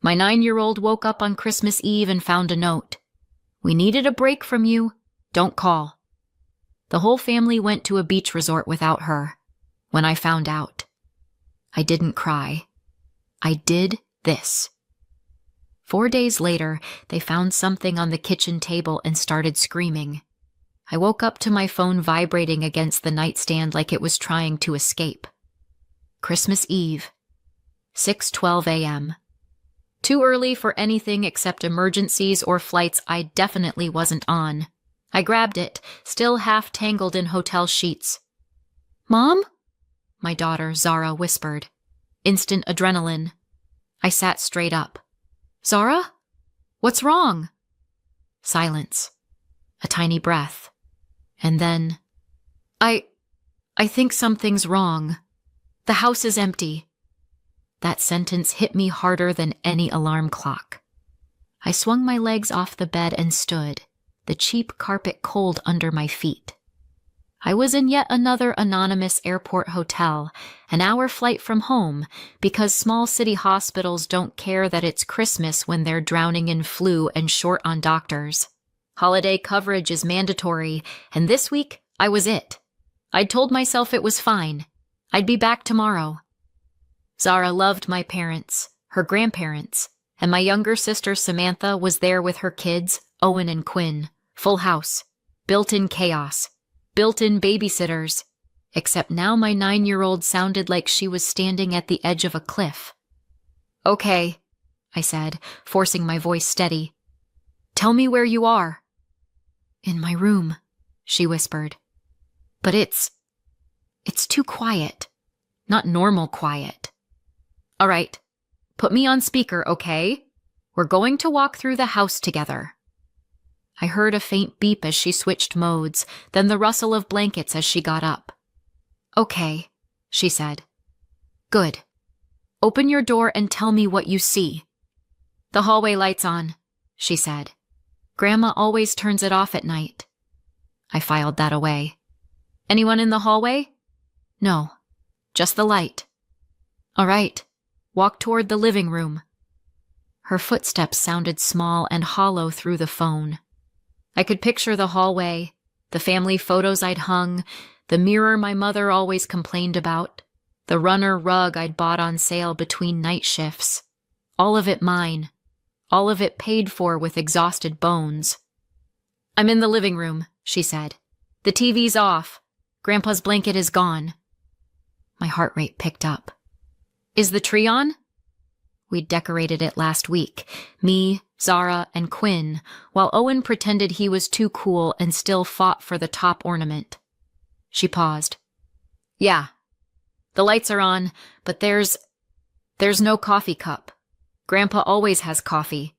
My 9-year-old woke up on Christmas Eve and found a note. We needed a break from you. Don't call. The whole family went to a beach resort without her. When I found out, I didn't cry. I did this. 4 days later, they found something on the kitchen table and started screaming. I woke up to my phone vibrating against the nightstand like it was trying to escape. Christmas Eve, 6:12 a.m. Too early for anything except emergencies or flights I definitely wasn't on. I grabbed it, still half tangled in hotel sheets. "Mom?" my daughter, Zara, whispered. Instant adrenaline. I sat straight up. "Zara? What's wrong?" Silence. A tiny breath. And then, I think something's wrong. The house is empty." That sentence hit me harder than any alarm clock. I swung my legs off the bed and stood, the cheap carpet cold under my feet. I was in yet another anonymous airport hotel, an hour flight from home, because small city hospitals don't care that it's Christmas when they're drowning in flu and short on doctors. Holiday coverage is mandatory, and this week I was it. I'd told myself it was fine. I'd be back tomorrow. Zara loved my parents, her grandparents, and my younger sister Samantha was there with her kids, Owen and Quinn. Full house. Built-in chaos. Built-in babysitters. Except now my 9-year-old sounded like she was standing at the edge of a cliff. "Okay," I said, forcing my voice steady. "Tell me where you are." "In my room," she whispered. "But it's too quiet. Not normal quiet." "All right, put me on speaker, okay? We're going to walk through the house together." I heard a faint beep as she switched modes, then the rustle of blankets as she got up. "Okay," she said. "Good. Open your door and tell me what you see." "The hallway light's on," she said. "Grandma always turns it off at night." I filed that away. "Anyone in the hallway?" "No, just the light." "All right, walk toward the living room." Her footsteps sounded small and hollow through the phone. I could picture the hallway, the family photos I'd hung, the mirror my mother always complained about, the runner rug I'd bought on sale between night shifts. All of it mine. All of it paid for with exhausted bones. "I'm in the living room," she said. "The TV's off. Grandpa's blanket is gone." My heart rate picked up. "Is the tree on?" We'd decorated it last week, me, Zara, and Quinn, while Owen pretended he was too cool and still fought for the top ornament. She paused. "Yeah, the lights are on, but there's no coffee cup. Grandpa always has coffee."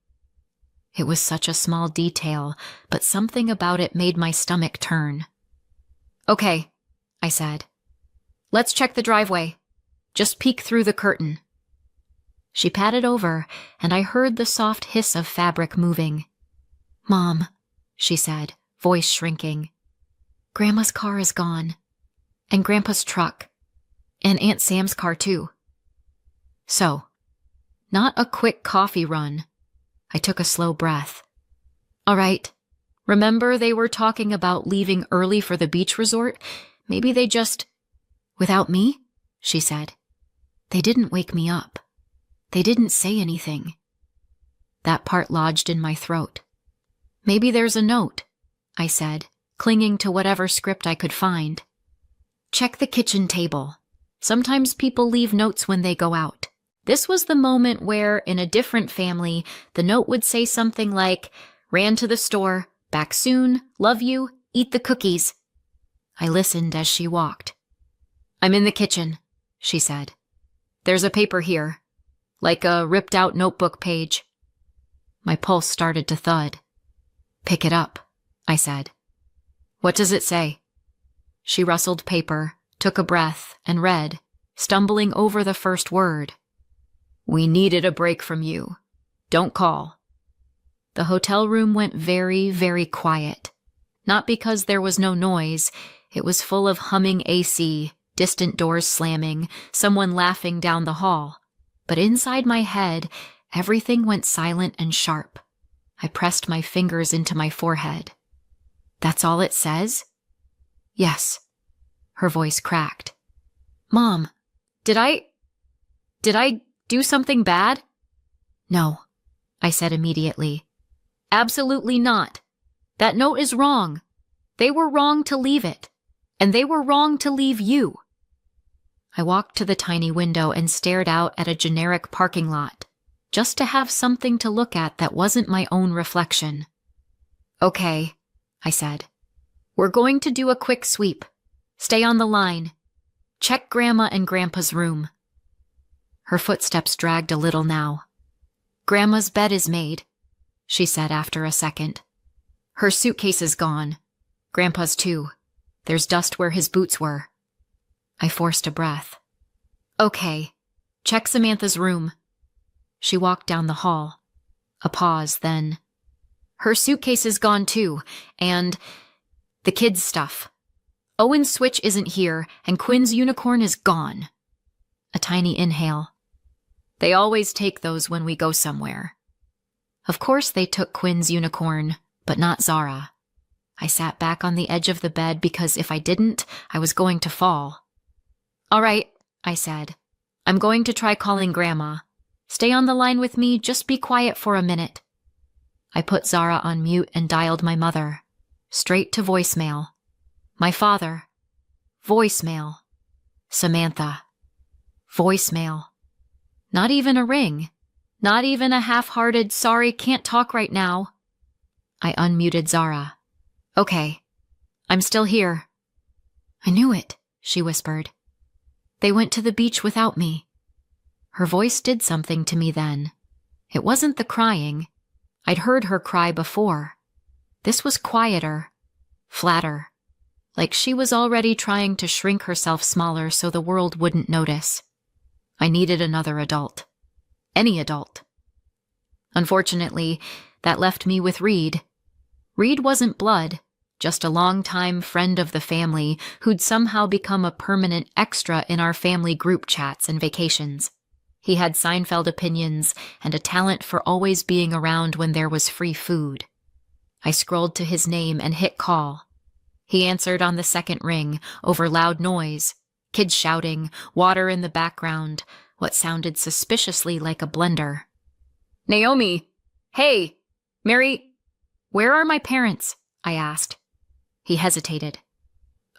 It was such a small detail, but something about it made my stomach turn. "Okay," I said. "Let's check the driveway. Just peek through the curtain." She patted over, and I heard the soft hiss of fabric moving. "Mom," she said, voice shrinking. "Grandma's car is gone. And Grandpa's truck. And Aunt Sam's car, too." So, not a quick coffee run. I took a slow breath. "All right. Remember they were talking about leaving early for the beach resort? Maybe they just—" "Without me?" she said. "They didn't wake me up. They didn't say anything." That part lodged in my throat. "Maybe there's a note," I said, clinging to whatever script I could find. "Check the kitchen table. Sometimes people leave notes when they go out." This was the moment where, in a different family, the note would say something like, "Ran to the store, back soon, love you, eat the cookies." I listened as she walked. "I'm in the kitchen," she said. "There's a paper here. Like a ripped-out notebook page." My pulse started to thud. "Pick it up," I said. "What does it say?" She rustled paper, took a breath, and read, stumbling over the first word. "We needed a break from you. Don't call." The hotel room went very, very quiet. Not because there was no noise. It was full of humming AC, distant doors slamming, someone laughing down the hall. But inside my head, Everything went silent and sharp. I pressed my fingers into my forehead. That's all it says? Yes. Her voice cracked. Mom, did I do something bad? No, I said immediately. Absolutely not. That note is wrong. They were wrong to leave it, and they were wrong to leave you. I walked to the tiny window and stared out at a generic parking lot, just to have something to look at that wasn't my own reflection. Okay, I said. We're going to do a quick sweep. Stay on the line. Check Grandma and Grandpa's room. Her footsteps dragged a little now. Grandma's bed is made, she said after a second. Her suitcase is gone. Grandpa's too. There's dust where his boots were. I forced a breath. Okay, check Samantha's room. She walked down the hall. A pause, then. Her suitcase is gone too, and the kids' stuff. Owen's Switch isn't here, and Quinn's unicorn is gone. A tiny inhale. They always take those when we go somewhere. Of course they took Quinn's unicorn, but not Zara. I sat back on the edge of the bed because if I didn't, I was going to fall. All right, I said. I'm going to try calling Grandma. Stay on the line with me, just be quiet for a minute. I put Zara on mute and dialed my mother. Straight to voicemail. My father. Voicemail. Samantha. Voicemail. Not even a ring. Not even a half-hearted, sorry, can't talk right now. I unmuted Zara. Okay. I'm still here. I knew it, she whispered. They went to the beach without me. Her voice did something to me then. It wasn't the crying. I'd heard her cry before. This was quieter, flatter, like she was already trying to shrink herself smaller so the world wouldn't notice. I needed another adult. Any adult. Unfortunately, that left me with Reed. Reed wasn't blood, just a longtime friend of the family who'd somehow become a permanent extra in our family group chats and vacations. He had Seinfeld opinions and a talent for always being around when there was free food. I scrolled to his name and hit call. He answered on the second ring, over loud noise, kids shouting, water in the background, what sounded suspiciously like a blender. Naomi! Hey! Mary! Where are my parents? I asked. He hesitated.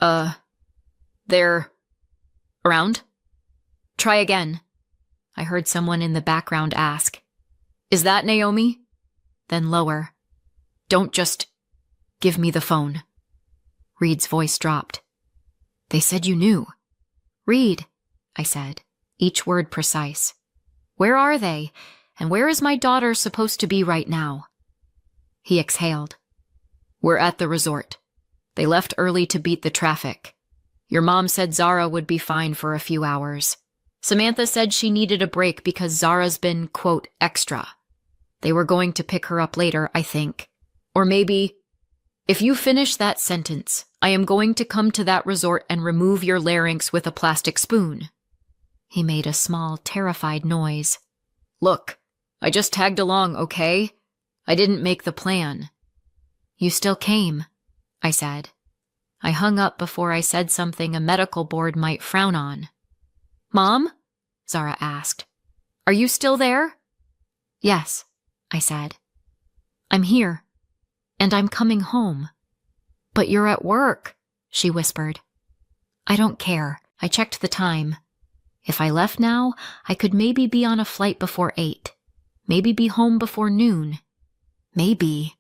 They're around? Try again. I heard someone in the background ask. Is that Naomi? Then lower. Don't just give me the phone. Reed's voice dropped. They said you knew. Reed, I said, each word precise. Where are they? And where is my daughter supposed to be right now? He exhaled. We're at the resort. They left early to beat the traffic. Your mom said Zara would be fine for a few hours. Samantha said she needed a break because Zara's been, quote, extra. They were going to pick her up later, I think. Or maybe, if you finish that sentence, I am going to come to that resort and remove your larynx with a plastic spoon. He made a small, terrified noise. Look, I just tagged along, okay? I didn't make the plan. You still came, I said. I hung up before I said something a medical board might frown on. Mom? Zara asked. Are you still there? Yes, I said. I'm here, and I'm coming home. But you're at work, she whispered. I don't care. I checked the time. If I left now, I could maybe be on a flight before 8. Maybe be home before noon. Maybe.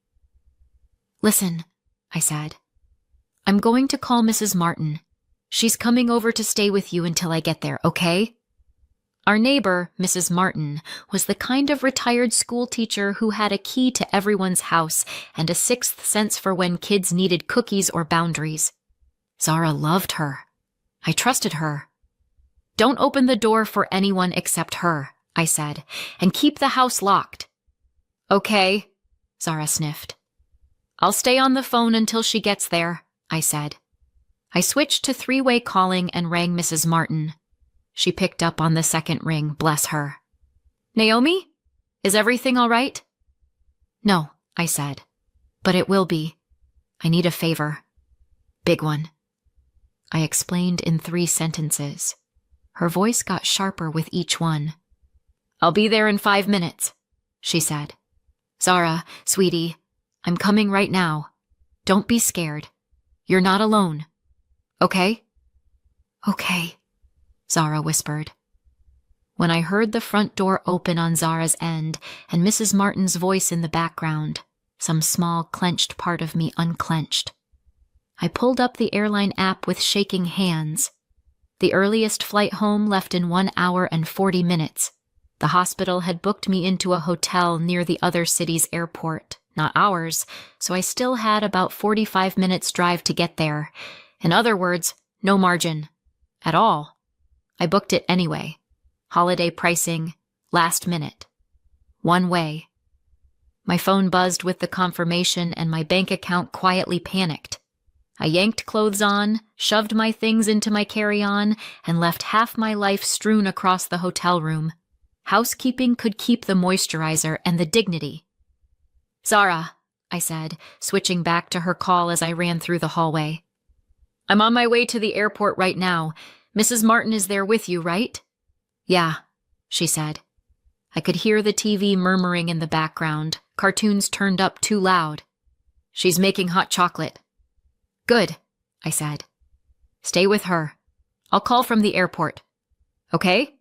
Listen, I said. I'm going to call Mrs. Martin. She's coming over to stay with you until I get there, okay? Our neighbor, Mrs. Martin, was the kind of retired school teacher who had a key to everyone's house and a sixth sense for when kids needed cookies or boundaries. Zara loved her. I trusted her. Don't open the door for anyone except her, I said, and keep the house locked. Okay, Zara sniffed. I'll stay on the phone until she gets there, I said. I switched to three-way calling and rang Mrs. Martin. She picked up on the second ring, bless her. Naomi? Is everything all right? No, I said, but it will be. I need a favor. Big one. I explained in 3 sentences. Her voice got sharper with each one. I'll be there in 5 minutes, she said. Zara, sweetie, I'm coming right now. Don't be scared. You're not alone. Okay? Okay, Zara whispered. When I heard the front door open on Zara's end and Mrs. Martin's voice in the background, some small clenched part of me unclenched. I pulled up the airline app with shaking hands. The earliest flight home left in 1 hour and 40 minutes. The hospital had booked me into a hotel near the other city's airport, not ours, so I still had about 45 minutes drive to get there. In other words, no margin. At all. I booked it anyway. Holiday pricing, last minute. One way. My phone buzzed with the confirmation and my bank account quietly panicked. I yanked clothes on, shoved my things into my carry-on, and left half my life strewn across the hotel room. Housekeeping could keep the moisturizer and the dignity. Zara, I said, switching back to her call as I ran through the hallway. I'm on my way to the airport right now. Mrs. Martin is there with you, right? Yeah, she said. I could hear the TV murmuring in the background, cartoons turned up too loud. She's making hot chocolate. Good, I said. Stay with her. I'll call from the airport. Okay?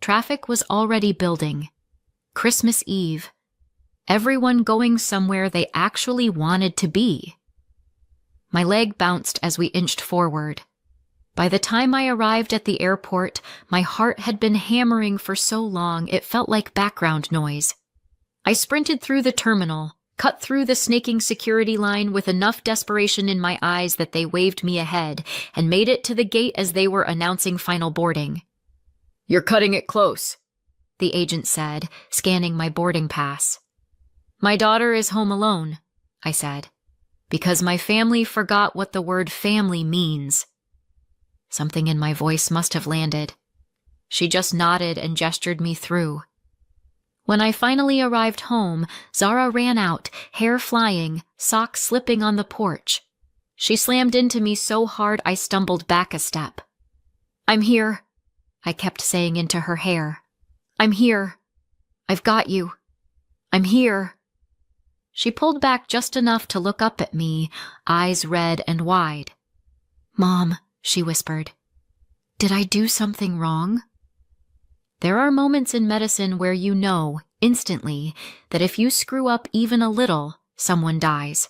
Traffic was already building. Christmas Eve. Everyone going somewhere they actually wanted to be. My leg bounced as we inched forward. By the time I arrived at the airport, my heart had been hammering for so long it felt like background noise. I sprinted through the terminal, cut through the snaking security line with enough desperation in my eyes that they waved me ahead, and made it to the gate as they were announcing final boarding. You're cutting it close, the agent said, scanning my boarding pass. My daughter is home alone, I said, because my family forgot what the word family means. Something in my voice must have landed. She just nodded and gestured me through. When I finally arrived home, Zara ran out, hair flying, socks slipping on the porch. She slammed into me so hard I stumbled back a step. I'm here, I kept saying into her hair. I'm here. I've got you. I'm here. She pulled back just enough to look up at me, eyes red and wide. Mom, she whispered, did I do something wrong? There are moments in medicine where you know, instantly, that if you screw up even a little, someone dies.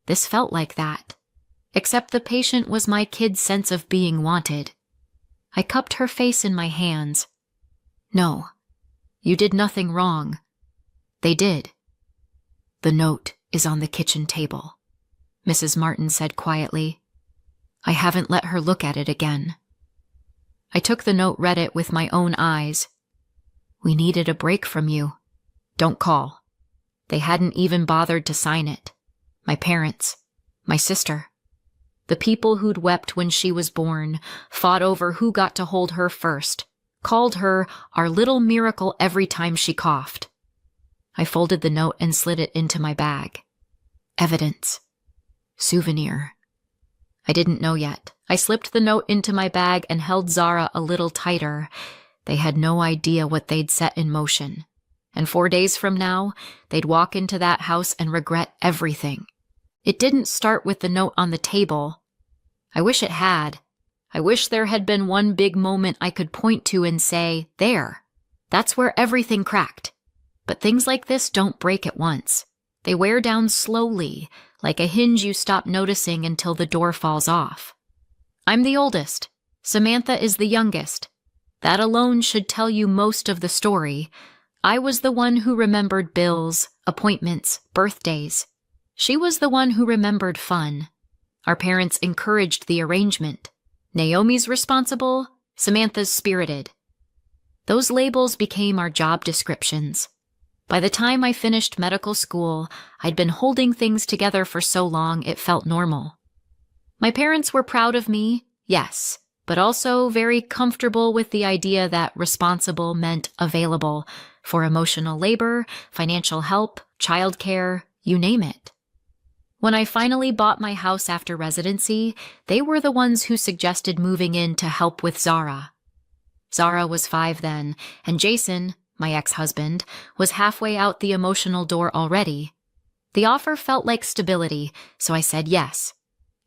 This felt like that. Except the patient was my kid's sense of being wanted. I cupped her face in my hands. No, you did nothing wrong. They did. The note is on the kitchen table, Mrs. Martin said quietly. I haven't let her look at it again. I took the note, read it with my own eyes. We needed a break from you. Don't call. They hadn't even bothered to sign it. My parents, my sister. The people who'd wept when she was born, fought over who got to hold her first, called her our little miracle every time she coughed. I folded the note and slid it into my bag. Evidence. Souvenir. I didn't know yet. I slipped the note into my bag and held Zara a little tighter. They had no idea what they'd set in motion. And 4 days from now, they'd walk into that house and regret everything. It didn't start with the note on the table. I wish it had. I wish there had been one big moment I could point to and say, there. That's where everything cracked. But things like this don't break at once. They wear down slowly, like a hinge you stop noticing until the door falls off. I'm the oldest. Samantha is the youngest. That alone should tell you most of the story. I was the one who remembered bills, appointments, birthdays. She was the one who remembered fun. Our parents encouraged the arrangement. Naomi's responsible, Samantha's spirited. Those labels became our job descriptions. By the time I finished medical school, I'd been holding things together for so long it felt normal. My parents were proud of me, yes, but also very comfortable with the idea that responsible meant available, for emotional labor, financial help, childcare, you name it. When I finally bought my house after residency, they were the ones who suggested moving in to help with Zara. Zara was 5 then, and Jason, my ex-husband, was halfway out the emotional door already. The offer felt like stability, so I said yes.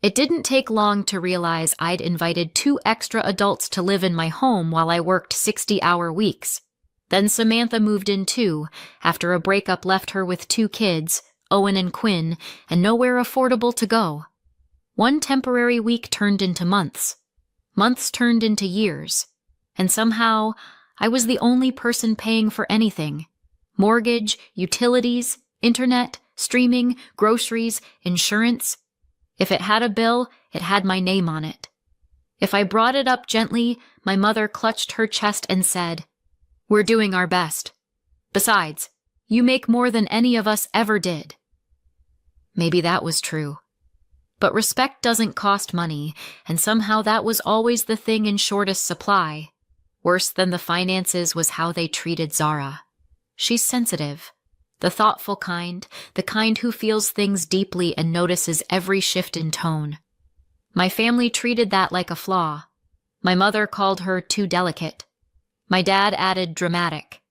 It didn't take long to realize I'd invited 2 extra adults to live in my home while I worked 60-hour weeks. Then Samantha moved in too, after a breakup left her with 2 kids, Owen and Quinn, and nowhere affordable to go. One temporary week turned into months. Months turned into years. And somehow, I was the only person paying for anything. Mortgage, utilities, internet, streaming, groceries, insurance. If it had a bill, it had my name on it. If I brought it up gently, my mother clutched her chest and said, "We're doing our best. Besides, you make more than any of us ever did." Maybe that was true. But respect doesn't cost money, and somehow that was always the thing in shortest supply. Worse than the finances was how they treated Zara. She's sensitive. The thoughtful kind, the kind who feels things deeply and notices every shift in tone. My family treated that like a flaw. My mother called her too delicate. My dad added dramatic.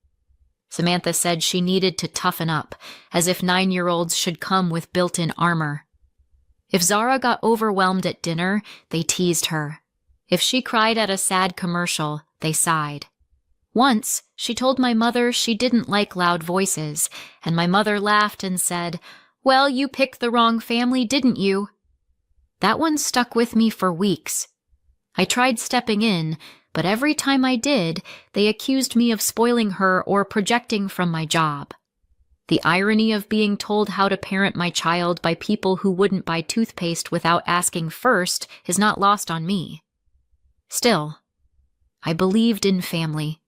Samantha said she needed to toughen up, as if 9-year-olds should come with built-in armor. If Zara got overwhelmed at dinner, they teased her. If she cried at a sad commercial, they sighed. Once, she told my mother she didn't like loud voices, and my mother laughed and said, "Well, you picked the wrong family, didn't you?" That one stuck with me for weeks. I tried stepping in, but every time I did, they accused me of spoiling her or projecting from my job. The irony of being told how to parent my child by people who wouldn't buy toothpaste without asking first is not lost on me. Still, I believed in family.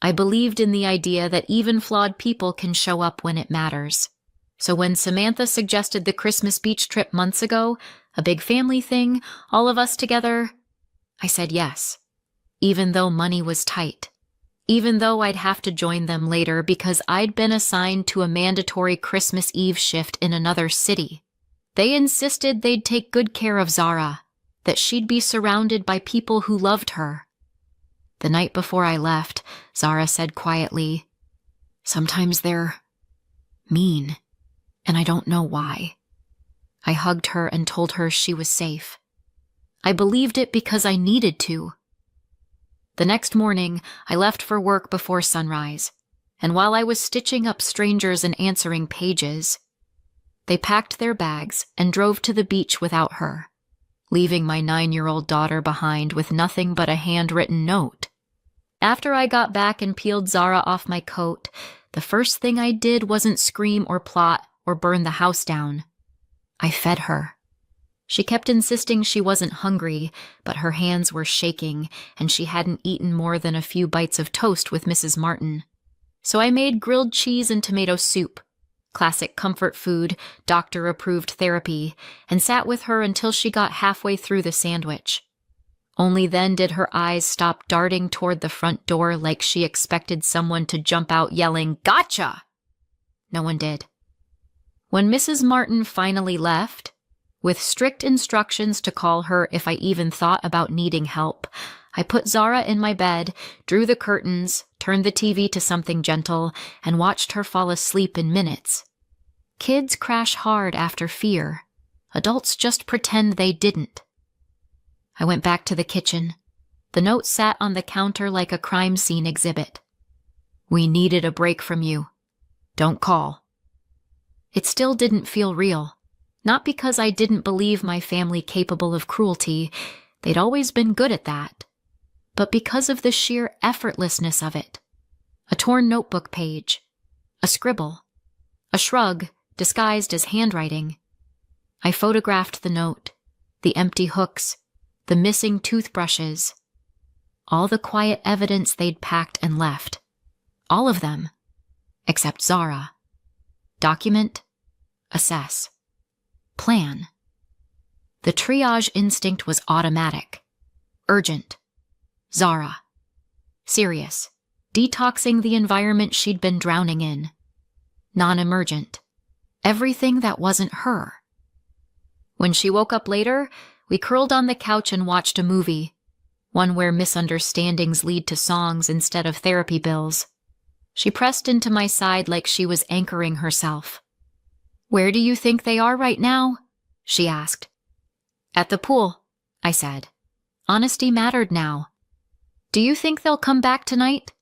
I believed in the idea that even flawed people can show up when it matters. So when Samantha suggested the Christmas beach trip months ago, a big family thing, all of us together, I said yes. Even though money was tight. Even though I'd have to join them later because I'd been assigned to a mandatory Christmas Eve shift in another city. They insisted they'd take good care of Zara, that she'd be surrounded by people who loved her. The night before I left, Zara said quietly, "Sometimes they're mean, and I don't know why." I hugged her and told her she was safe. I believed it because I needed to. The next morning, I left for work before sunrise, and while I was stitching up strangers and answering pages, they packed their bags and drove to the beach without her, leaving my 9-year-old daughter behind with nothing but a handwritten note. After I got back and peeled Zara off my coat, the first thing I did wasn't scream or plot or burn the house down. I fed her. She kept insisting she wasn't hungry, but her hands were shaking, and she hadn't eaten more than a few bites of toast with Mrs. Martin. So I made grilled cheese and tomato soup, classic comfort food, doctor-approved therapy, and sat with her until she got halfway through the sandwich. Only then did her eyes stop darting toward the front door like she expected someone to jump out yelling, "Gotcha!" No one did. When Mrs. Martin finally left, with strict instructions to call her if I even thought about needing help, I put Zara in my bed, drew the curtains, turned the TV to something gentle, and watched her fall asleep in minutes. Kids crash hard after fear. Adults just pretend they didn't. I went back to the kitchen. The note sat on the counter like a crime scene exhibit. "We needed a break from you. Don't call." It still didn't feel real. Not because I didn't believe my family capable of cruelty, they'd always been good at that, but because of the sheer effortlessness of it. A torn notebook page, a scribble, a shrug disguised as handwriting. I photographed the note, the empty hooks, the missing toothbrushes, all the quiet evidence they'd packed and left. All of them, except Zara. Document, assess, plan. The triage instinct was automatic. Urgent. Zara. Serious. detoxing the environment she'd been drowning in. Non-emergent. Everything that wasn't her. When she woke up later, we curled on the couch and watched a movie, one where misunderstandings lead to songs instead of therapy bills. She pressed into my side like she was anchoring herself. "Where do you think they are right now?" she asked. "At the pool," I said. Honesty mattered now. "Do you think they'll come back tonight?"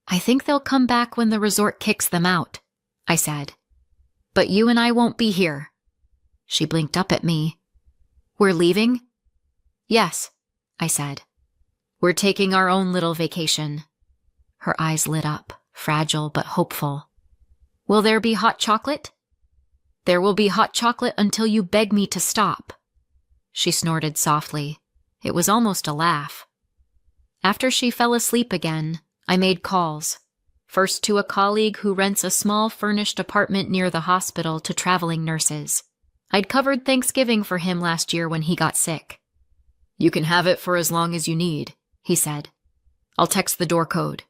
"I think they'll come back when the resort kicks them out," I said. "But you and I won't be here." She blinked up at me. "We're leaving?" "Yes," I said. "We're taking our own little vacation." Her eyes lit up, fragile but hopeful. "Will there be hot chocolate?" "There will be hot chocolate until you beg me to stop." She snorted softly. It was almost a laugh. After she fell asleep again, I made calls. First to a colleague who rents a small furnished apartment near the hospital to traveling nurses. I'd covered Thanksgiving for him last year when he got sick. "You can have it for as long as you need," he said. "I'll text the door code."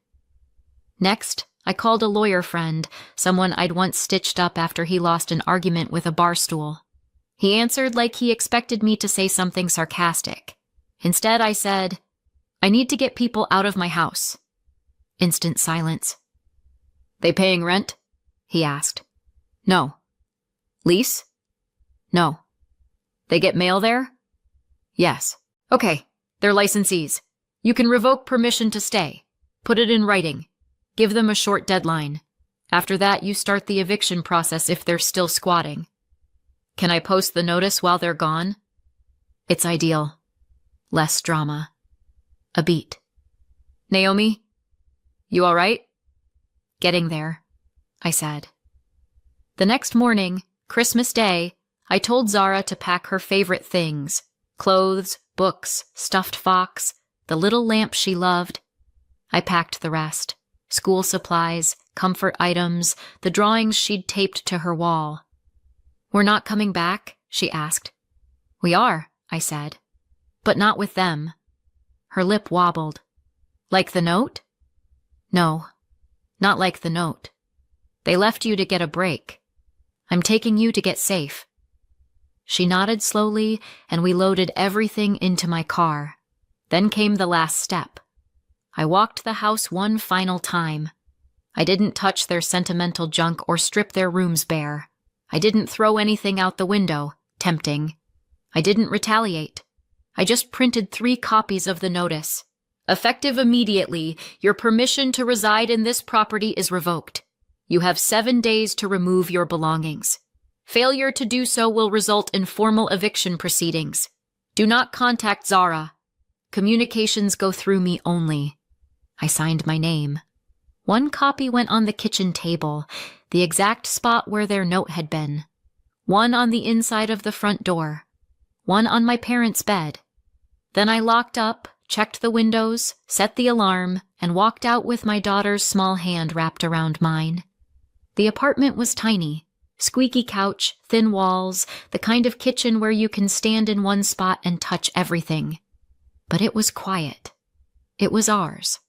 Next, I called a lawyer friend, someone I'd once stitched up after he lost an argument with a bar stool. He answered like he expected me to say something sarcastic. Instead, I said, "I need to get people out of my house." Instant silence. "They paying rent?" he asked. "No." "Lease?" "No." "They get mail there?" "Yes." "Okay, they're licensees. You can revoke permission to stay. Put it in writing. Give them a short deadline. After that, you start the eviction process if they're still squatting." "Can I post the notice while they're gone?" "It's ideal. Less drama." A beat. "Naomi? You all right?" "Getting there," I said. The next morning, Christmas Day, I told Zara to pack her favorite things: clothes, books, stuffed fox, the little lamp she loved. I packed the rest: school supplies, comfort items, the drawings she'd taped to her wall. "We're not coming back?" she asked. "We are," I said. "But not with them." Her lip wobbled. "Like the note?" "No, not like the note. They left you to get a break. I'm taking you to get safe." She nodded slowly, and we loaded everything into my car. Then came the last step. I walked the house one final time. I didn't touch their sentimental junk or strip their rooms bare. I didn't throw anything out the window, tempting. I didn't retaliate. I just printed 3 copies of the notice. "Effective immediately, your permission to reside in this property is revoked. You have 7 days to remove your belongings. Failure to do so will result in formal eviction proceedings. Do not contact Zara. Communications go through me only." I signed my name. 1 copy went on the kitchen table, the exact spot where their note had been. 1 on the inside of the front door. 1 on my parents' bed. Then I locked up, checked the windows, set the alarm, and walked out with my daughter's small hand wrapped around mine. The apartment was tiny. Squeaky couch, thin walls, the kind of kitchen where you can stand in one spot and touch everything. But it was quiet. It was ours.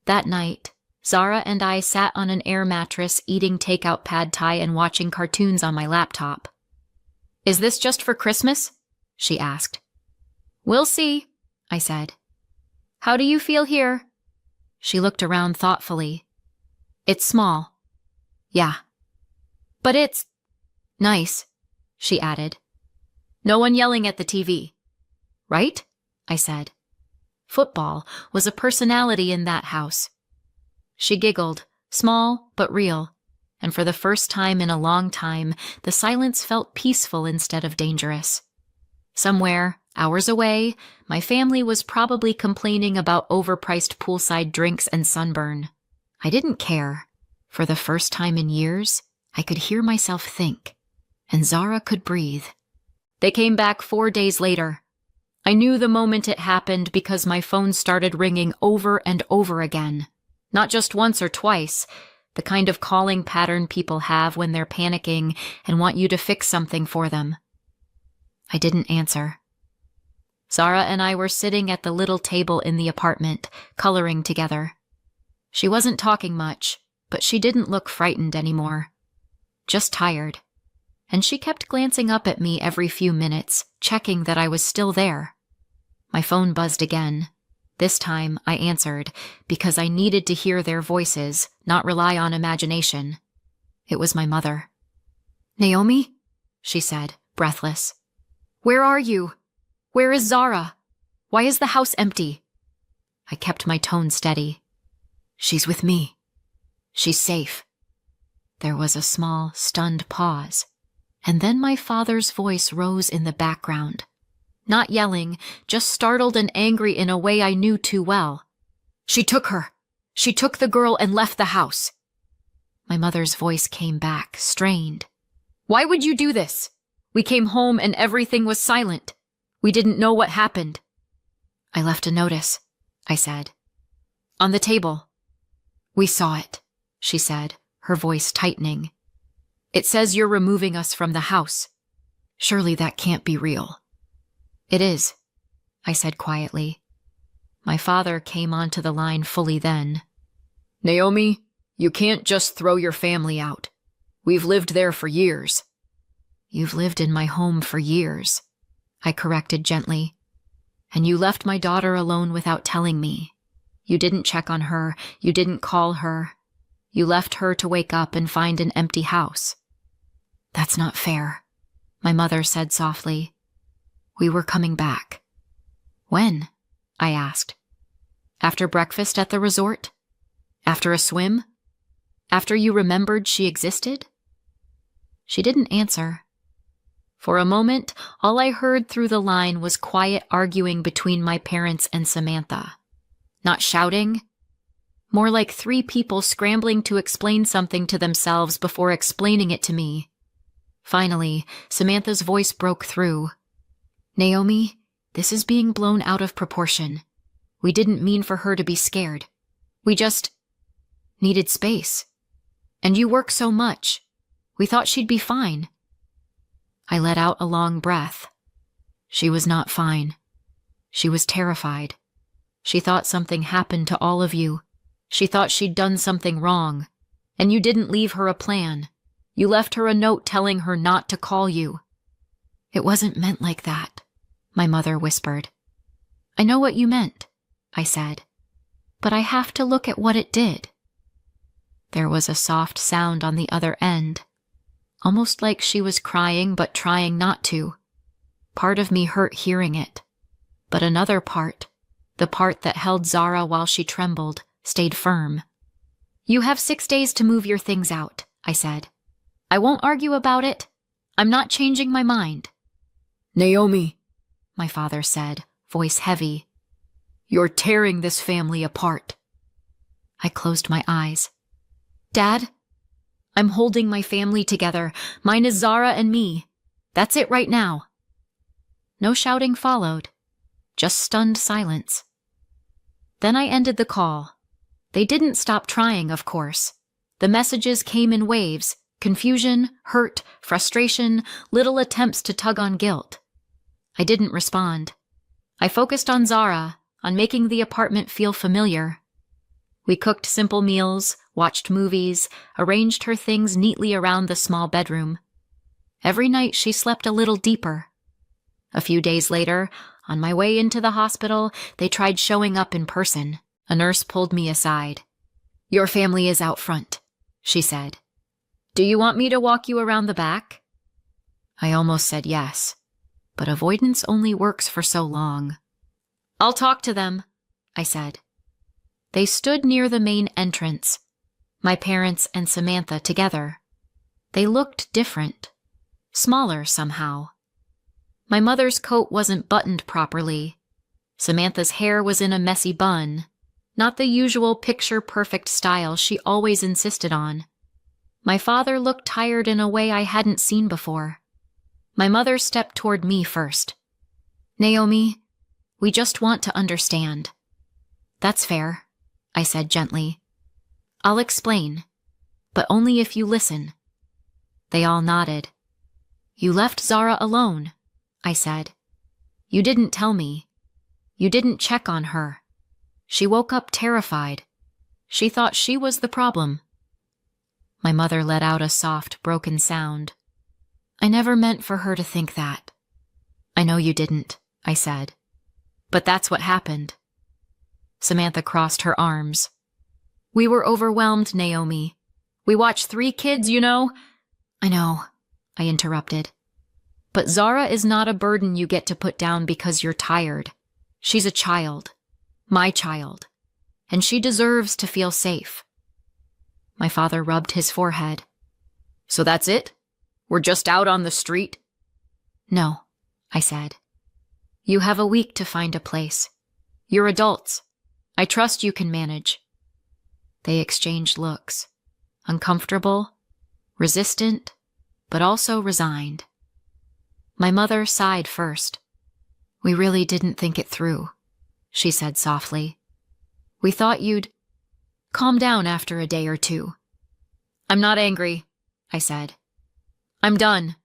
That night, Zara and I sat on an air mattress eating takeout pad thai and watching cartoons on my laptop. "Is this just for Christmas?" she asked. "We'll see," I said. "How do you feel here?" She looked around thoughtfully. "It's small." "Yeah." "But it's nice," she added. "No one yelling at the TV." "Right?" I said. Football was a personality in that house. She giggled, small but real, and for the first time in a long time, the silence felt peaceful instead of dangerous. Somewhere, hours away, my family was probably complaining about overpriced poolside drinks and sunburn. I didn't care. For the first time in years, I could hear myself think, and Zara could breathe. They came back 4 days later. I knew the moment it happened because my phone started ringing over and over again. Not just once or twice, the kind of calling pattern people have when they're panicking and want you to fix something for them. I didn't answer. Zara and I were sitting at the little table in the apartment, coloring together. She wasn't talking much, but she didn't look frightened anymore. Just tired. And she kept glancing up at me every few minutes, checking that I was still there. My phone buzzed again. This time I answered, because I needed to hear their voices, not rely on imagination. It was my mother. "Naomi?" she said, breathless. "Where are you? Where is Zara? Why is the house empty?" I kept my tone steady. "She's with me. She's safe." There was a small, stunned pause, and then my father's voice rose in the background. Not yelling, just startled and angry in a way I knew too well. "She took her. She took the girl and left the house." My mother's voice came back, strained. "Why would you do this? We came home and everything was silent. We didn't know what happened." "I left a notice," I said. "On the table." "We saw it," she said, her voice tightening. "It says you're removing us from the house. Surely that can't be real." "It is," I said quietly. My father came onto the line fully then. "Naomi, you can't just throw your family out. We've lived there for years." "You've lived in my home for years," I corrected gently. "And you left my daughter alone without telling me. You didn't check on her. You didn't call her. You left her to wake up and find an empty house." "That's not fair," my mother said softly. "We were coming back." "When?" I asked. "After breakfast at the resort? After a swim? After you remembered she existed?" She didn't answer. For a moment, all I heard through the line was quiet arguing between my parents and Samantha. Not shouting, more like three people scrambling to explain something to themselves before explaining it to me. Finally, Samantha's voice broke through. "Naomi, this is being blown out of proportion. We didn't mean for her to be scared. We just needed space. And you work so much. We thought she'd be fine." I let out a long breath. She was not fine. She was terrified. She thought something happened to all of you. She thought she'd done something wrong. And you didn't leave her a plan. You left her a note telling her not to call you. "It wasn't meant like that," my mother whispered. "I know what you meant," I said. "But I have to look at what it did." There was a soft sound on the other end, almost like she was crying but trying not to. Part of me hurt hearing it, but another part, the part that held Zara while she trembled, stayed firm. "You have 6 days to move your things out," I said. "I won't argue about it. I'm not changing my mind." "Naomi," my father said, voice heavy, "you're tearing this family apart." I closed my eyes. "Dad, I'm holding my family together. Mine is Zara and me. That's it right now." No shouting followed, just stunned silence. Then I ended the call. They didn't stop trying, of course. The messages came in waves: confusion, hurt, frustration, little attempts to tug on guilt. I didn't respond. I focused on Zara, on making the apartment feel familiar. We cooked simple meals, watched movies, arranged her things neatly around the small bedroom. Every night she slept a little deeper. A few days later, on my way into the hospital, they tried showing up in person. A nurse pulled me aside. "Your family is out front," she said. "Do you want me to walk you around the back?" I almost said yes, but avoidance only works for so long. "I'll talk to them," I said. They stood near the main entrance, my parents and Samantha together. They looked different, smaller somehow. My mother's coat wasn't buttoned properly. Samantha's hair was in a messy bun, not the usual picture-perfect style she always insisted on. My father looked tired in a way I hadn't seen before. My mother stepped toward me first. "Naomi, we just want to understand." "That's fair," I said gently. "I'll explain, but only if you listen." They all nodded. "You left Zara alone," I said. "You didn't tell me. You didn't check on her. She woke up terrified. She thought she was the problem. My mother let out a soft, broken sound. I never meant for her to think that. I know you didn't, I said. But that's what happened. Samantha crossed her arms. We were overwhelmed, Naomi. We watched 3 kids, you know. I know, I interrupted. But Zara is not a burden you get to put down because you're tired. She's a child. My child. And she deserves to feel safe. My father rubbed his forehead. So that's it? We're just out on the street? No, I said. You have a week to find a place. You're adults. I trust you can manage. They exchanged looks. Uncomfortable, resistant, but also resigned. My mother sighed first. We really didn't think it through, she said softly. We thought you'd calm down after a day or 2. I'm not angry, I said. I'm done.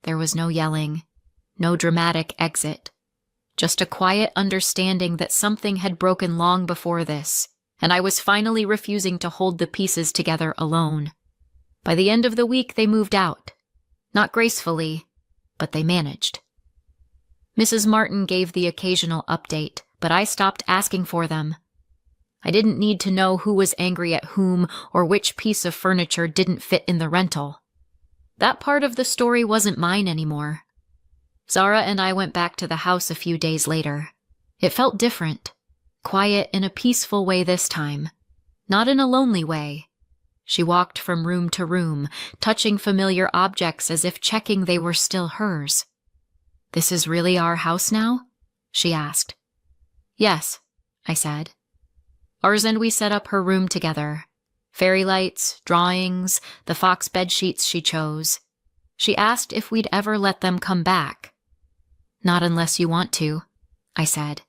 There was no yelling, no dramatic exit, just a quiet understanding that something had broken long before this, and I was finally refusing to hold the pieces together alone. By the end of the week, they moved out. Not gracefully, but they managed. Mrs. Martin gave the occasional update, but I stopped asking for them. I didn't need to know who was angry at whom or which piece of furniture didn't fit in the rental. That part of the story wasn't mine anymore. Zara and I went back to the house a few days later. It felt different, quiet in a peaceful way this time, not in a lonely way. She walked from room to room, touching familiar objects as if checking they were still hers. This is really our house now? She asked. Yes, I said. Ours, and we set up her room together. Fairy lights, drawings, the fox bedsheets she chose. She asked if we'd ever let them come back. Not unless you want to, I said,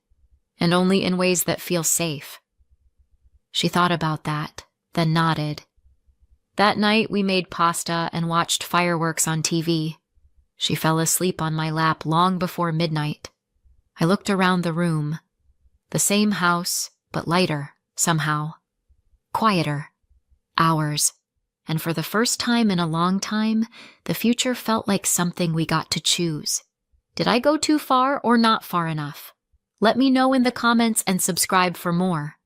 and only in ways that feel safe. She thought about that, then nodded. That night we made pasta and watched fireworks on TV. She fell asleep on my lap long before midnight. I looked around the room. The same house, but lighter, somehow. Quieter. Ours. And for the first time in a long time, the future felt like something we got to choose. Did I go too far or not far enough? Let me know in the comments and subscribe for more.